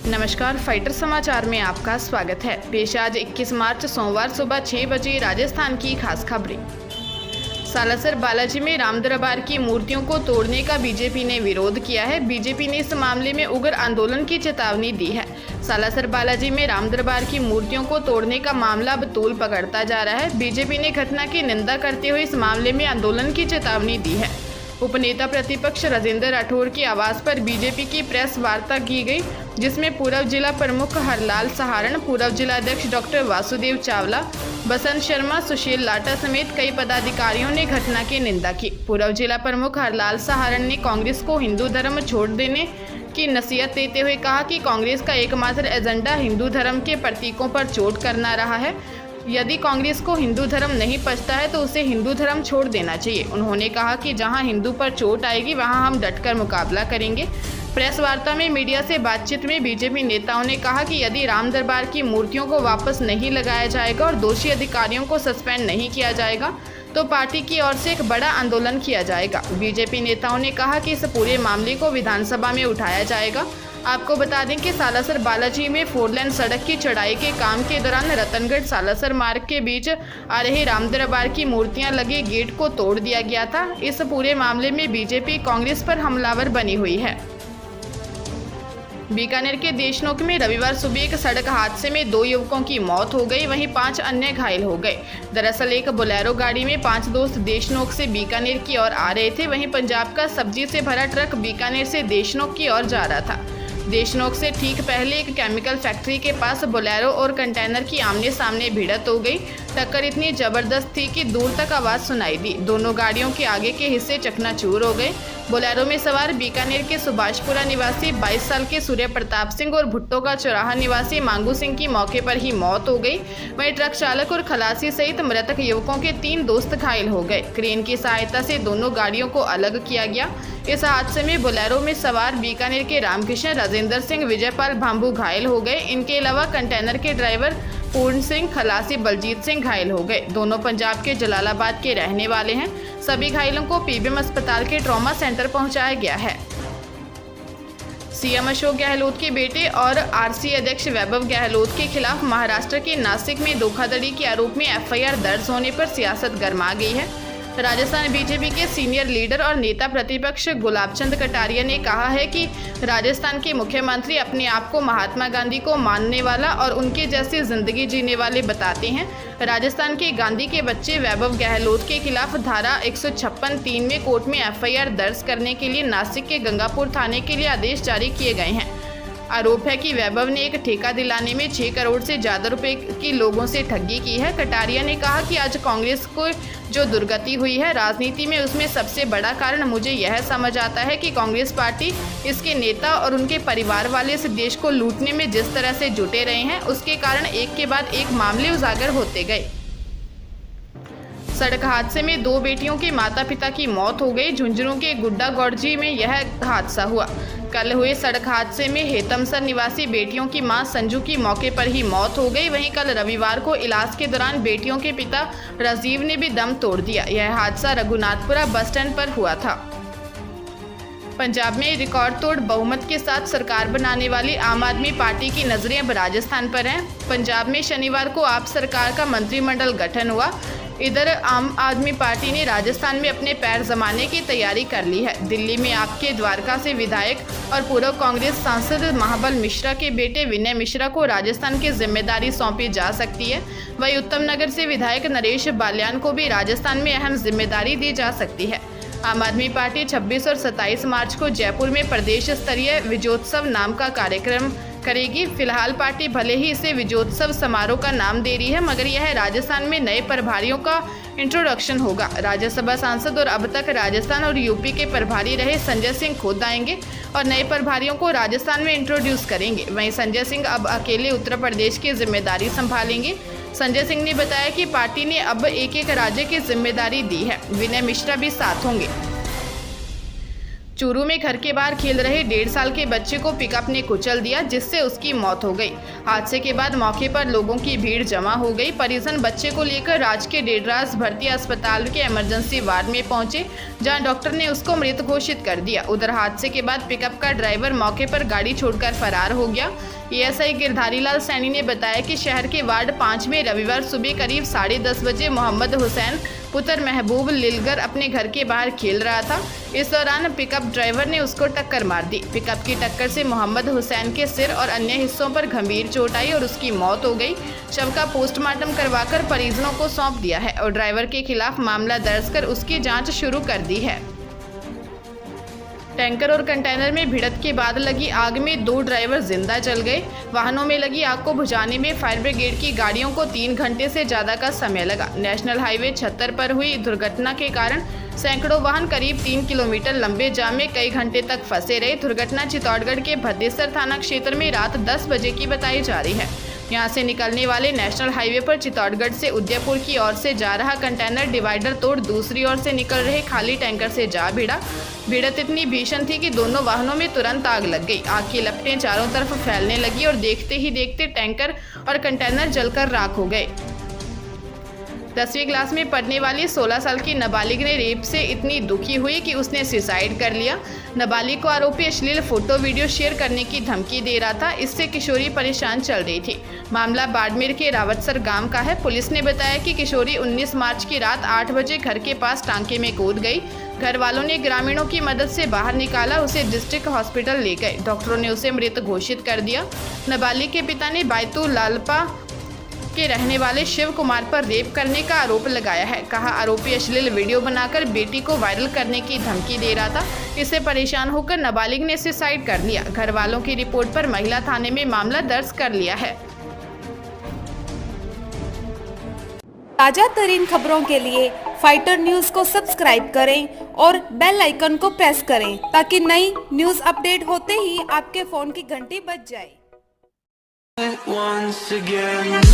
नमस्कार, फाइटर समाचार में आपका स्वागत है। पेश आज 21 मार्च सोमवार सुबह 6 बजे राजस्थान की खास खबरें। सालासर बालाजी में राम दरबार की मूर्तियों को तोड़ने का बीजेपी ने विरोध किया है। बीजेपी ने इस मामले में उग्र आंदोलन की चेतावनी दी है। सालासर बालाजी में राम दरबार की मूर्तियों को तोड़ने का मामला अब तूल पकड़ता जा रहा है। बीजेपी ने घटना की निंदा करते हुए इस मामले में आंदोलन की चेतावनी दी है। उपनेता प्रतिपक्ष राजेंद्र राठौर के आवास पर बीजेपी की प्रेस वार्ता की गई, जिसमें पूर्व जिला प्रमुख हरलाल सहारण, पूर्व जिलाध्यक्ष डॉक्टर वासुदेव चावला, बसंत शर्मा, सुशील लाटा समेत कई पदाधिकारियों ने घटना की निंदा की। पूर्व जिला प्रमुख हरलाल सहारण ने कांग्रेस को हिंदू धर्म छोड़ देने की नसीहत देते हुए कहा कि कांग्रेस का एकमात्र एजेंडा हिंदू धर्म के प्रतीकों पर चोट करना रहा है। यदि कांग्रेस को हिंदू धर्म नहीं पचता है तो उसे हिंदू धर्म छोड़ देना चाहिए। उन्होंने कहा कि जहां हिंदू पर चोट आएगी वहां हम डटकर मुकाबला करेंगे। प्रेस वार्ता में मीडिया से बातचीत में बीजेपी नेताओं ने कहा कि यदि राम दरबार की मूर्तियों को वापस नहीं लगाया जाएगा और दोषी अधिकारियों को सस्पेंड नहीं किया जाएगा तो पार्टी की ओर से एक बड़ा आंदोलन किया जाएगा। बीजेपी नेताओं ने कहा कि इस पूरे मामले को विधानसभा में उठाया जाएगा। आपको बता दें कि सालासर बालाजी में 4 लेन सड़क की चढ़ाई के काम के दौरान रतनगढ़ सालासर मार्ग के बीच आ रहे राम दरबार की मूर्तियां लगे गेट को तोड़ दिया गया था। इस पूरे मामले में बीजेपी कांग्रेस पर हमलावर बनी हुई है। बीकानेर के देशनोक में रविवार सुबह एक सड़क हादसे में 2 युवकों की मौत हो गई, वहीं 5 अन्य घायल हो गए। दरअसल एक बोलेरो गाड़ी में 5 दोस्त देशनोक से बीकानेर की ओर आ रहे थे। वहीं पंजाब का सब्जी से भरा ट्रक बीकानेर से देशनोक की ओर जा रहा था। देशनोक से ठीक पहले एक केमिकल फैक्ट्री के पास बोलेरो और कंटेनर की आमने सामने भिड़ंत हो गई। टक्कर इतनी जबरदस्त थी कि दूर तक आवाज़ सुनाई दी। दोनों गाड़ियों के आगे के हिस्से चकनाचूर हो गए। बोलेरो में सवार बीकानेर के सुभाषपुरा निवासी 22 साल के सूर्य प्रताप सिंह और भुट्टो का चौराहा निवासी मांगू सिंह की मौके पर ही मौत हो गई। वहीं ट्रक चालक और खलासी सहित मृतक युवकों के 3 दोस्त घायल हो गए। क्रेन की सहायता से दोनों गाड़ियों को अलग किया गया। इस हादसे में बोलेरो में सवार बीकानेर के रामकिशन, राजेंद्र सिंह, विजयपाल भांबू घायल हो गए। इनके अलावा कंटेनर के ड्राइवर पूर्ण सिंह, खलासी बलजीत सिंह घायल हो गए। दोनों पंजाब के जलालाबाद के रहने वाले हैं। सभी घायलों को पीबीएम अस्पताल के ट्रॉमा सेंटर पहुंचाया गया है। सीएम अशोक गहलोत के बेटे और आरसीए अध्यक्ष वैभव गहलोत के खिलाफ महाराष्ट्र के नासिक में धोखाधड़ी के आरोप में एफआईआर दर्ज होने पर सियासत गर्मा गई है। राजस्थान बीजेपी के सीनियर लीडर और नेता प्रतिपक्ष गुलाब चंद कटारिया ने कहा है कि राजस्थान के मुख्यमंत्री अपने आप को महात्मा गांधी को मानने वाला और उनके जैसी जिंदगी जीने वाले बताते हैं। राजस्थान के गांधी के बच्चे वैभव गहलोत के खिलाफ धारा 156(3) में कोर्ट में एफआईआर दर्ज करने के लिए नासिक के गंगापुर थाने के लिए आदेश जारी किए गए हैं। आरोप है कि वैभव ने एक ठेका दिलाने में 6 करोड़ से ज़्यादा रुपए की लोगों से ठगी की है। कटारिया ने कहा कि आज कांग्रेस को जो दुर्गति हुई है राजनीति में, उसमें सबसे बड़ा कारण मुझे यह समझ आता है कि कांग्रेस पार्टी, इसके नेता और उनके परिवार वाले इस देश को लूटने में जिस तरह से जुटे रहे हैं, उसके कारण एक के बाद एक मामले उजागर होते गए। सड़क हादसे में 2 बेटियों के माता पिता की मौत हो गई। झुंझुनू के गुड्डा गौड़जी में यह हादसा हुआ। कल हुए सड़क हादसे में हेतमसर निवासी बेटियों की मां संजू की मौके पर ही मौत हो गई। वहीं कल रविवार को इलाज के दौरान बेटियों के पिता राजीव ने भी दम तोड़ दिया। यह हादसा रघुनाथपुरा बस स्टैंड पर हुआ था। पंजाब में रिकॉर्ड तोड़ बहुमत के साथ सरकार बनाने वाली आम आदमी पार्टी की नजरें अब राजस्थान पर हैं। पंजाब में शनिवार को आप सरकार का मंत्रिमंडल गठन हुआ। इधर आम आदमी पार्टी ने राजस्थान में अपने पैर जमाने की तैयारी कर ली है। दिल्ली में आपके द्वारका से विधायक और पूर्व कांग्रेस सांसद महाबल मिश्रा के बेटे विनय मिश्रा को राजस्थान की जिम्मेदारी सौंपी जा सकती है। वहीं उत्तम नगर से विधायक नरेश बाल्यान को भी राजस्थान में अहम जिम्मेदारी दी जा सकती है। आम आदमी पार्टी 26 और 27 मार्च को जयपुर में प्रदेश स्तरीय विजयोत्सव नाम का कार्यक्रम करेगी। फिलहाल पार्टी भले ही इसे विजयोत्सव समारोह का नाम दे रही है, मगर यह राजस्थान में नए प्रभारियों का इंट्रोडक्शन होगा। राज्यसभा सांसद और अब तक राजस्थान और यूपी के प्रभारी रहे संजय सिंह खुद आएंगे और नए प्रभारियों को राजस्थान में इंट्रोड्यूस करेंगे। वहीं संजय सिंह अब अकेले उत्तर प्रदेश की जिम्मेदारी संभालेंगे। संजय सिंह ने बताया कि पार्टी ने अब एक राज्य की जिम्मेदारी दी है। विनय मिश्रा भी साथ होंगे। चूरू में घर के बाहर खेल रहे 1.5 साल के बच्चे को पिकअप ने कुचल दिया, जिससे उसकी मौत हो गई। हादसे के बाद मौके पर लोगों की भीड़ जमा हो गई। परिजन बच्चे को लेकर राजकीय डेडरास भर्ती अस्पताल के इमरजेंसी वार्ड में पहुंचे, जहां डॉक्टर ने उसको मृत घोषित कर दिया। उधर हादसे के बाद पिकअप का ड्राइवर मौके पर गाड़ी छोड़कर फरार हो गया। एएसआई गिरधारी लाल सैनी ने बताया कि शहर के वार्ड 5 में रविवार सुबह करीब 10:30 बजे मोहम्मद हुसैन पुत्र महबूब लिलगर अपने घर के बाहर खेल रहा था। इस दौरान पिकअप ड्राइवर ने उसको टक्कर मार दी। पिकअप की टक्कर से मोहम्मद हुसैन के सिर और अन्य हिस्सों पर गंभीर चोट आई और उसकी मौत हो गई। शव का पोस्टमार्टम करवाकर परिजनों को सौंप दिया है और ड्राइवर के खिलाफ मामला दर्ज कर उसकी जाँच शुरू कर दी है। टैंकर और कंटेनर में भिड़ंत के बाद लगी आग में 2 ड्राइवर जिंदा जल गए। वाहनों में लगी आग को बुझाने में फायर ब्रिगेड की गाड़ियों को 3 घंटे से ज्यादा का समय लगा। नेशनल हाईवे 76 पर हुई दुर्घटना के कारण सैकड़ों वाहन करीब 3 किलोमीटर लंबे जाम में कई घंटे तक फंसे रहे। दुर्घटना चित्तौड़गढ़ के भद्देसर थाना क्षेत्र में रात 10 बजे की बताई जा रही है। यहां से निकलने वाले नेशनल हाईवे पर चित्तौड़गढ़ से उदयपुर की ओर से जा रहा कंटेनर डिवाइडर तोड़ दूसरी ओर से निकल रहे खाली टैंकर से जा भिड़ा। भिड़ंत इतनी भीषण थी कि दोनों वाहनों में तुरंत आग लग गई। आग की लपटें चारों तरफ फैलने लगी और देखते ही देखते टैंकर और कंटेनर जलकर राख हो गए। 10वीं क्लास में पढ़ने वाली 16 साल की नाबालिग ने रेप से इतनी दुखी हुई कि उसने सुसाइड कर लिया। नाबालिग को आरोपी अश्लील फोटो वीडियो शेयर करने की धमकी दे रहा था। इससे किशोरी परेशान चल रही थी। मामला बाड़मेर के रावतसर गांव का है। पुलिस ने बताया कि किशोरी 19 मार्च की रात 8 बजे घर के पास टांके में कूद गई। घर वालों ने ग्रामीणों की मदद से बाहर निकाला, उसे डिस्ट्रिक्ट हॉस्पिटल ले गए। डॉक्टरों ने उसे मृत घोषित कर दिया। नाबालिग के पिता ने बायतू लालपा के रहने वाले शिव कुमार पर रेप करने का आरोप लगाया है। कहा, आरोपी अश्लील वीडियो बनाकर बेटी को वायरल करने की धमकी दे रहा था। इससे परेशान होकर नाबालिग ने सुसाइड कर लिया। घर वालों की रिपोर्ट पर महिला थाने में मामला दर्ज कर लिया है। ताजा तरीन खबरों के लिए फाइटर न्यूज को सब्सक्राइब करें और बेल आइकन को प्रेस करें ताकि नई न्यूज अपडेट होते ही आपके फोन की घंटी बज जाए। Once again